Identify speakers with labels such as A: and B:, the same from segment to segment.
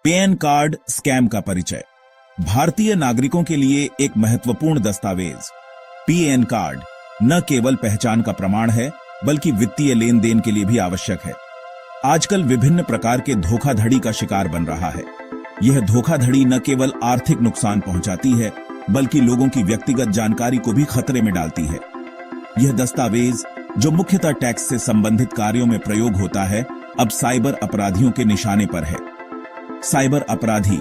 A: Pan card scam का परिचय। भारतीय नागरिकों के लिए एक महत्वपूर्ण दस्तावेज पैन कार्ड न केवल पहचान का प्रमाण है बल्कि वित्तीय लेन देन के लिए भी आवश्यक है। आजकल विभिन्न प्रकार के धोखाधड़ी का शिकार बन रहा है। यह धोखाधड़ी न केवल आर्थिक नुकसान पहुंचाती है बल्कि लोगों की व्यक्तिगत जानकारी को भी खतरे में डालती है। यह दस्तावेज जो मुख्यतः टैक्स से संबंधित कार्यों में प्रयोग होता है, अब साइबर अपराधियों के निशाने पर है। साइबर अपराधी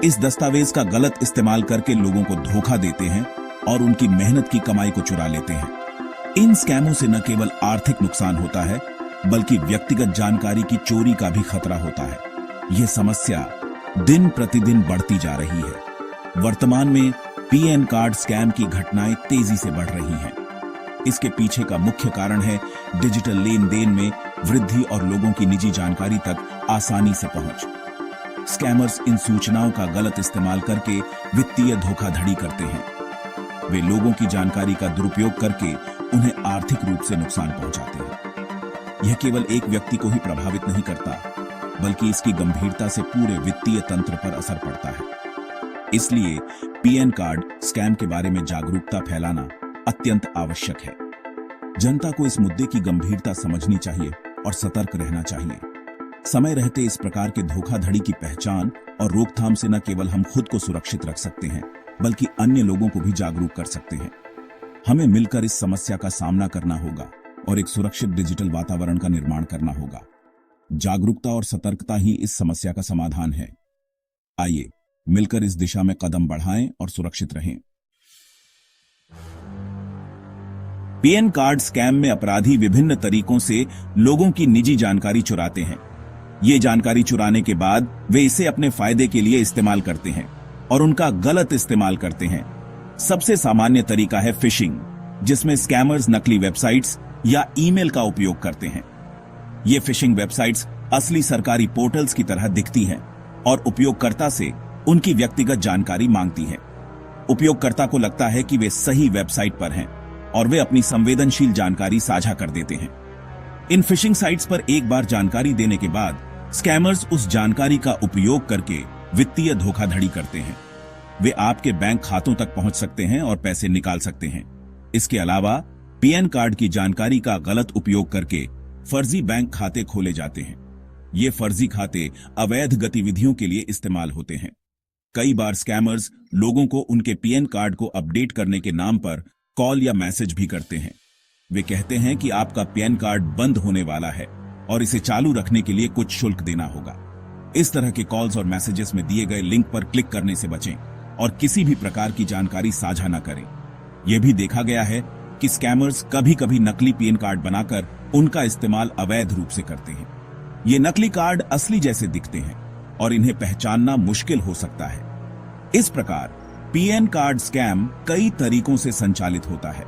A: इस दस्तावेज का गलत इस्तेमाल करके लोगों को धोखा देते हैं और उनकी मेहनत की कमाई को चुरा लेते हैं। इन स्कैमों से न केवल आर्थिक नुकसान होता है बल्कि व्यक्तिगत जानकारी की चोरी का भी खतरा होता है। यह समस्या दिन प्रतिदिन बढ़ती जा रही है। वर्तमान में पैन कार्ड स्कैम की घटनाएं तेजी से बढ़ रही हैं। इसके पीछे का मुख्य कारण है डिजिटल लेन देन में वृद्धि और लोगों की निजी जानकारी तक आसानी से पहुंच। स्कैमर्स इन सूचनाओं का गलत इस्तेमाल करके वित्तीय धोखाधड़ी करते हैं। वे लोगों की जानकारी का दुरुपयोग करके उन्हें आर्थिक रूप से नुकसान पहुंचाते हैं। यह केवल एक व्यक्ति को ही प्रभावित नहीं करता बल्कि इसकी गंभीरता से पूरे वित्तीय तंत्र पर असर पड़ता है। इसलिए पैन कार्ड स्कैम के बारे में जागरूकता फैलाना अत्यंत आवश्यक है। जनता को इस मुद्दे की गंभीरता समझनी चाहिए और सतर्क रहना चाहिए। समय रहते इस प्रकार के धोखाधड़ी की पहचान और रोकथाम से न केवल हम खुद को सुरक्षित रख सकते हैं बल्कि अन्य लोगों को भी जागरूक कर सकते हैं। हमें मिलकर इस समस्या का सामना करना होगा और एक सुरक्षित डिजिटल वातावरण का निर्माण करना होगा। जागरूकता और सतर्कता ही इस समस्या का समाधान है। आइए मिलकर इस दिशा में कदम बढ़ाएं और सुरक्षित रहें। पैन कार्ड स्कैम में अपराधी विभिन्न तरीकों से लोगों की निजी जानकारी चुराते हैं। ये जानकारी चुराने के बाद वे इसे अपने फायदे के लिए इस्तेमाल करते हैं और उनका गलत इस्तेमाल करते हैं। सबसे सामान्य तरीका है फिशिंग, जिसमें स्कैमर्स नकली वेबसाइट्स या ईमेल का उपयोग करते हैं। ये फिशिंग वेबसाइट्स असली सरकारी पोर्टल्स की तरह दिखती हैं और उपयोगकर्ता से उनकी व्यक्तिगत जानकारी मांगती हैं। उपयोगकर्ता को लगता है कि वे सही वेबसाइट पर हैं और वे अपनी संवेदनशील जानकारी साझा कर देते हैं। इन फिशिंग साइट्स पर एक बार जानकारी देने के बाद स्कैमर्स उस जानकारी का उपयोग करके वित्तीय धोखाधड़ी करते हैं। वे आपके बैंक खातों तक पहुंच सकते हैं और पैसे निकाल सकते हैं। इसके अलावा पैन कार्ड की जानकारी का गलत उपयोग करके फर्जी बैंक खाते खोले जाते हैं। ये फर्जी खाते अवैध गतिविधियों के लिए इस्तेमाल होते हैं। कई बार स्कैमर्स लोगों को उनके पैन कार्ड को अपडेट करने के नाम पर कॉल या मैसेज भी करते हैं। वे कहते हैं कि आपका पैन कार्ड बंद होने वाला है और इसे चालू रखने के लिए कुछ शुल्क देना होगा। इस तरह के कॉल्स और मैसेजेस में दिए गए लिंक पर क्लिक करने से बचें और किसी भी प्रकार की जानकारी साझा न करें। यह भी देखा गया है कि स्कैमर्स कभी कभी नकली पैन कार्ड बनाकर उनका इस्तेमाल अवैध रूप से करते हैं। ये नकली कार्ड असली जैसे दिखते हैं और इन्हें पहचानना मुश्किल हो सकता है। इस प्रकार पैन कार्ड स्कैम कई तरीकों से संचालित होता है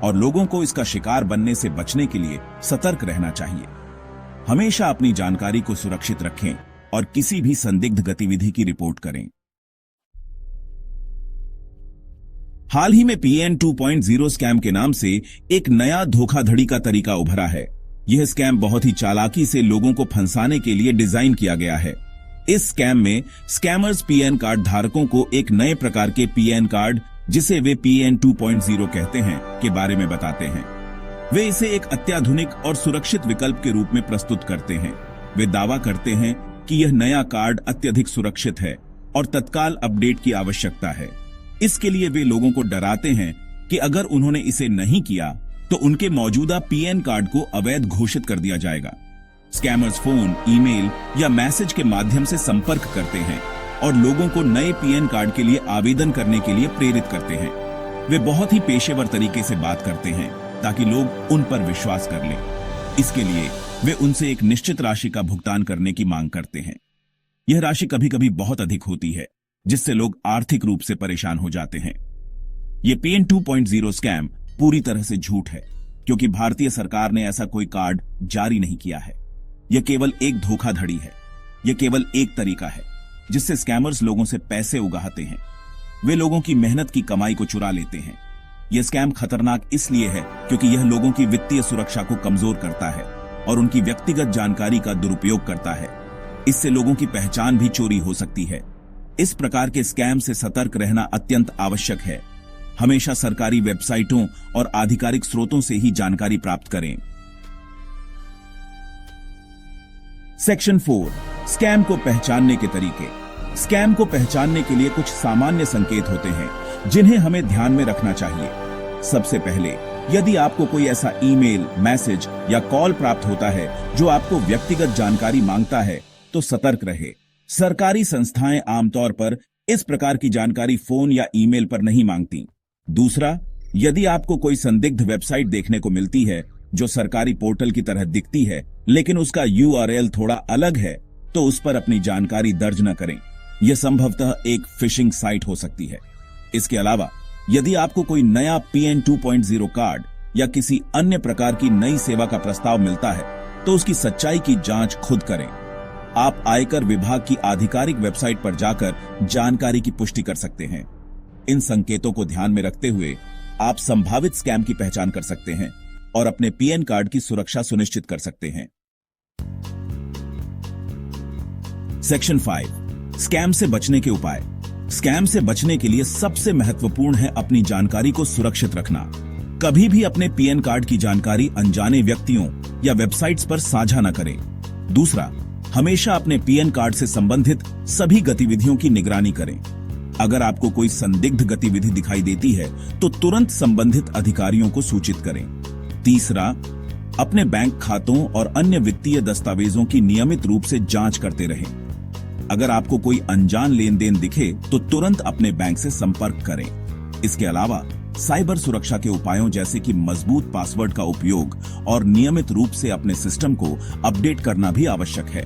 A: और लोगों को इसका शिकार बनने से बचने के लिए सतर्क रहना चाहिए। हमेशा अपनी जानकारी को सुरक्षित रखें और किसी भी संदिग्ध गतिविधि की रिपोर्ट करें। हाल ही में पैन 2.0 स्कैम के नाम से एक नया धोखाधड़ी का तरीका उभरा है। यह स्कैम बहुत ही चालाकी से लोगों को फंसाने के लिए डिजाइन किया गया है। इस स्कैम में स्कैमर्स पैन कार्ड धारकों को एक नए प्रकार के पैन कार्ड, जिसे वे पैन 2.0 कहते हैं, के बारे में बताते हैं। वे इसे एक अत्याधुनिक और सुरक्षित विकल्प के रूप में प्रस्तुत करते हैं। वे दावा करते हैं कि यह नया कार्ड अत्यधिक सुरक्षित है और तत्काल अपडेट की आवश्यकता है। इसके लिए वे लोगों को डराते हैं कि अगर उन्होंने इसे नहीं किया तो उनके मौजूदा पैन कार्ड को अवैध घोषित कर दिया जाएगा। स्कैमर्स फोन, ईमेल या मैसेज के माध्यम से संपर्क करते हैं और लोगों को नए पैन कार्ड के लिए आवेदन करने के लिए प्रेरित करते हैं। वे बहुत ही पेशेवर तरीके से बात करते हैं ताकि लोग उन पर विश्वास कर लें। इसके लिए वे उनसे एक निश्चित राशि का भुगतान करने की मांग करते हैं। यह राशि कभी कभी बहुत अधिक होती है, जिससे लोग आर्थिक रूप से परेशान हो जाते हैं। यह पैन 2.0 स्कैम पूरी तरह से झूठ है, क्योंकि भारतीय सरकार ने ऐसा कोई कार्ड जारी नहीं किया है। यह केवल एक धोखाधड़ी है। यह केवल एक तरीका है जिससे स्कैमर्स लोगों से पैसे उगाहते हैं। वे लोगों की मेहनत की कमाई को चुरा लेते हैं। यह स्कैम खतरनाक इसलिए है क्योंकि यह लोगों की वित्तीय सुरक्षा को कमजोर करता है और उनकी व्यक्तिगत जानकारी का दुरुपयोग करता है। इससे लोगों की पहचान भी चोरी हो सकती है। इस प्रकार के स्कैम से सतर्क रहना अत्यंत आवश्यक है। हमेशा सरकारी वेबसाइटों और आधिकारिक स्रोतों से ही जानकारी प्राप्त करें। सेक्शन 4, स्कैम को पहचानने के तरीके। स्कैम को पहचानने के लिए कुछ सामान्य संकेत होते हैं जिन्हें हमें ध्यान में रखना चाहिए। सबसे पहले, यदि आपको कोई ऐसा ईमेल, मैसेज या कॉल प्राप्त होता है जो आपको व्यक्तिगत जानकारी मांगता है, तो सतर्क रहे। सरकारी संस्थाएं आमतौर पर इस प्रकार की जानकारी फोन या ईमेल पर नहीं मांगती। दूसरा, यदि आपको कोई संदिग्ध वेबसाइट देखने को मिलती है जो सरकारी पोर्टल की तरह दिखती है लेकिन उसका URL थोड़ा अलग है, तो उस पर अपनी जानकारी दर्ज न करें। यह संभवतः एक फिशिंग साइट हो सकती है। इसके अलावा, यदि आपको कोई नया PN 2.0 कार्ड या किसी अन्य प्रकार की नई सेवा का प्रस्ताव मिलता है, तो उसकी सच्चाई की जांच खुद करें। आप आयकर विभाग की आधिकारिक वेबसाइट पर जाकर जानकारी की पुष्टि कर सकते हैं। इन संकेतों को ध्यान में रखते हुए आप संभावित स्कैम की पहचान कर सकते हैं और अपने PN कार्ड की सुरक्षा सुनिश्चित कर सकते हैं। सेक्शन 5, स्कैम से बचने के उपाय। स्कैम से बचने के लिए सबसे महत्वपूर्ण है अपनी जानकारी को सुरक्षित रखना। कभी भी अपने PN कार्ड की जानकारी अनजाने व्यक्तियों या वेबसाइट्स पर साझा न करें। दूसरा, हमेशा अपने PN कार्ड से संबंधित सभी गतिविधियों की निगरानी करें। अगर आपको कोई संदिग्ध गतिविधि दिखाई देती है तो तुरंत संबंधित अधिकारियों को सूचित करें। तीसरा, अपने बैंक खातों और अन्य वित्तीय दस्तावेजों की नियमित रूप से जांच करते रहें। अगर आपको कोई अनजान लेन देन दिखे तो तुरंत अपने बैंक से संपर्क करें। इसके अलावा साइबर सुरक्षा के उपायों जैसे कि मजबूत पासवर्ड का उपयोग और नियमित रूप से अपने सिस्टम को अपडेट करना भी आवश्यक है।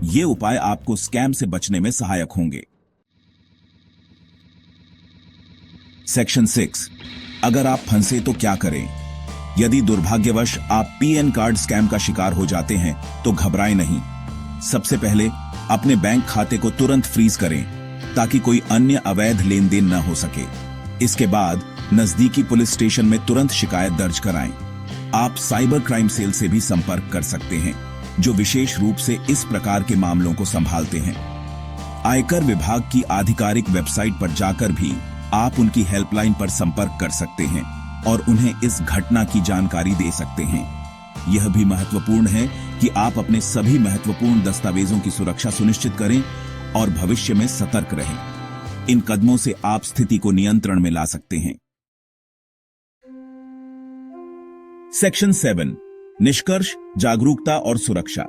A: ये उपाय आपको स्कैम से बचने में सहायक होंगे। सेक्शन 6, अगर आप फंसे तो क्या करें। यदि दुर्भाग्यवश आप PN कार्ड स्कैम का शिकार हो जाते हैं तो घबराएं नहीं। सबसे पहले अपने बैंक खाते को तुरंत फ्रीज करें ताकि कोई अन्य अवैध लेन देन न हो सके। इसके बाद नजदीकी पुलिस स्टेशन में तुरंत शिकायत दर्ज कराएं। आप साइबर क्राइम सेल से भी संपर्क कर सकते हैं जो विशेष रूप से इस प्रकार के मामलों को संभालते हैं। आयकर विभाग की आधिकारिक वेबसाइट पर जाकर भी आप उनकी हेल्पलाइन पर संपर्क कर सकते हैं और उन्हें इस घटना की जानकारी दे सकते हैं। यह भी महत्वपूर्ण है कि आप अपने सभी महत्वपूर्ण दस्तावेजों की सुरक्षा सुनिश्चित करें और भविष्य में सतर्क रहें। इन कदमों से आप स्थिति को नियंत्रण में ला सकते हैं। सेक्शन 7, निष्कर्ष, जागरूकता और सुरक्षा।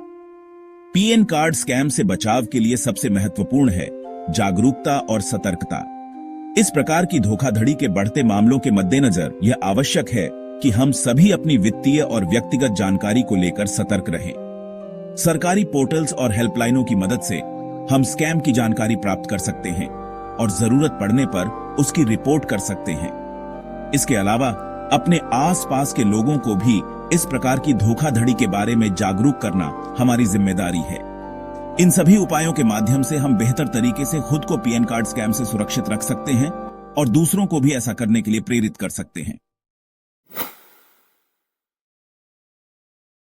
A: PN कार्ड स्कैम से बचाव के लिए सबसे महत्वपूर्ण है जागरूकता और सतर्कता। इस प्रकार की धोखाधड़ी के बढ़ते मामलों के मद्देनजर यह आवश्यक है कि हम सभी अपनी वित्तीय और व्यक्तिगत जानकारी को लेकर सतर्क रहें। सरकारी पोर्टल्स और हेल्पलाइनों की मदद से हम स्कैम की जानकारी प्राप्त कर सकते हैं और जरूरत पड़ने पर उसकी रिपोर्ट कर सकते हैं। इसके अलावा अपने आसपास के लोगों को भी इस प्रकार की धोखाधड़ी के बारे में जागरूक करना हमारी जिम्मेदारी है। इन सभी उपायों के माध्यम से हम बेहतर तरीके से खुद को PN कार्ड स्कैम से सुरक्षित रख सकते हैं और दूसरों को भी ऐसा करने के लिए प्रेरित कर सकते हैं।